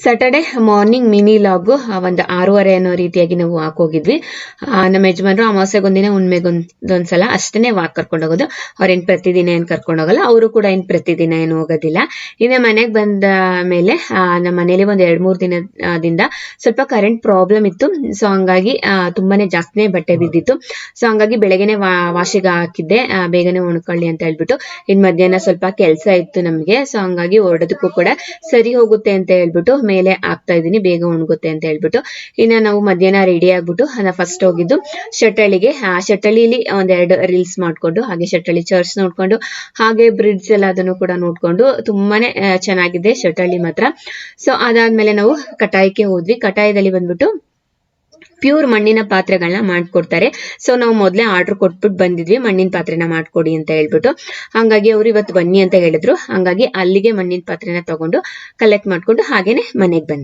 Saturday morning mini ಲಾಗು ಒಂದು 6:30 ಅನ್ನೋ ರೀತಿಯಾಗಿ ನಾವು ವಾಕ್ ಹೋಗಿದ್ವಿ. ನಮ್ಮ ಯಜಮಾನ್ರು ಅಮಾವಾಸ್ಯೆಗೊಂದಿನ ಉಣ್ಮೆಗೊಂದೊಂದ್ಸಲ ಅಷ್ಟೇ ವಾಕ್ ಕರ್ಕೊಂಡು ಹೋಗೋದು. ಅವ್ರೇನ್ ಪ್ರತಿದಿನ ಏನ್ ಕರ್ಕೊಂಡು ಹೋಗಲ್ಲ, ಅವರು ಕೂಡ ಏನ್ ಪ್ರತಿದಿನ ಏನು ಹೋಗೋದಿಲ್ಲ. ಇನ್ನು ಮನೆಗೆ ಬಂದ ಮೇಲೆ ನಮ್ಮ ಮನೇಲಿ ಒಂದ್ 2-3 ದಿನದಿಂದ ಸ್ವಲ್ಪ ಕರೆಂಟ್ ಪ್ರಾಬ್ಲಮ್ ಇತ್ತು. ಸೊ ಹಂಗಾಗಿ ತುಂಬಾನೇ ಜಾಸ್ತಿನೇ ಬಟ್ಟೆ ಬಿದ್ದಿತ್ತು. ಸೊ ಹಂಗಾಗಿ ಬೆಳಗ್ಗೆನೆ ವಾಶಿಗೆ ಹಾಕಿದ್ದೆ, ಬೇಗನೆ ಒಣ್ಕೊಳ್ಳಿ ಅಂತ ಹೇಳ್ಬಿಟ್ಟು. ಇನ್ ಮಧ್ಯಾಹ್ನ ಸ್ವಲ್ಪ ಕೆಲಸ ಇತ್ತು ನಮ್ಗೆ, ಸೊ ಹಂಗಾಗಿ ಹೊರಡೋದಕ್ಕೂ ಕೂಡ ಸರಿ ಹೋಗುತ್ತೆ ಅಂತ ಹೇಳ್ಬಿಟ್ಟು ಮೇಲೆ ಹಾಕ್ತಾ ಇದೀನಿ, ಬೇಗ ಒಣಗುತ್ತೆ ಅಂತ ಹೇಳ್ಬಿಟ್ಟು. ಇನ್ನ ನಾವು ಮಧ್ಯಾಹ್ನ ರೆಡಿ ಆಗ್ಬಿಟ್ಟು ಫಸ್ಟ್ ಹೋಗಿದ್ದು ಶೆಟ್ಟಳ್ಳಿಗೆ. ಶೆಟ್ಟಳ್ಳಿಲಿ 2 ರೀಲ್ಸ್ ಮಾಡ್ಕೊಂಡು, ಹಾಗೆ ಶೆಟ್ಟಳ್ಳಿ ಚರ್ಚ್ ನೋಡ್ಕೊಂಡು, ಹಾಗೆ ಬ್ರಿಡ್ಜ್ ಎಲ್ಲ ಅದನ್ನು ಕೂಡ ನೋಡ್ಕೊಂಡು ತುಂಬಾನೇ ಚೆನ್ನಾಗಿದೆ ಶೆಟ್ಟಳ್ಳಿ ಮಾತ್ರ. ಸೊ ಅದಾದ್ಮೇಲೆ ನಾವು ಕಟಾಯಕ್ಕೆ ಹೋದ್ವಿ. ಕಟಾಯದಲ್ಲಿ ಬಂದ್ಬಿಟ್ಟು ಪ್ಯೂರ್ ಮಣ್ಣಿನ ಪಾತ್ರೆಗಳನ್ನ ಮಾಡ್ಕೊಡ್ತಾರೆ. ಸೊ ನಾವು ಮೊದಲೇ ಆರ್ಡರ್ ಕೊಟ್ಬಿಟ್ಟು ಬಂದಿದ್ವಿ, ಮಣ್ಣಿನ ಪಾತ್ರೆನ ಮಾಡ್ಕೊಡಿ ಅಂತ ಹೇಳ್ಬಿಟ್ಟು. ಹಂಗಾಗಿ ಅವ್ರು ಇವತ್ತು ಬನ್ನಿ ಅಂತ ಹೇಳಿದ್ರು. ಹಂಗಾಗಿ ಅಲ್ಲಿಗೆ ಮಣ್ಣಿನ ಪಾತ್ರೆನ ತಗೊಂಡು ಕಲೆಕ್ಟ್ ಮಾಡ್ಕೊಂಡು ಹಾಗೇನೆ ಮನೆಗೆ ಬಂದ್ವಿ.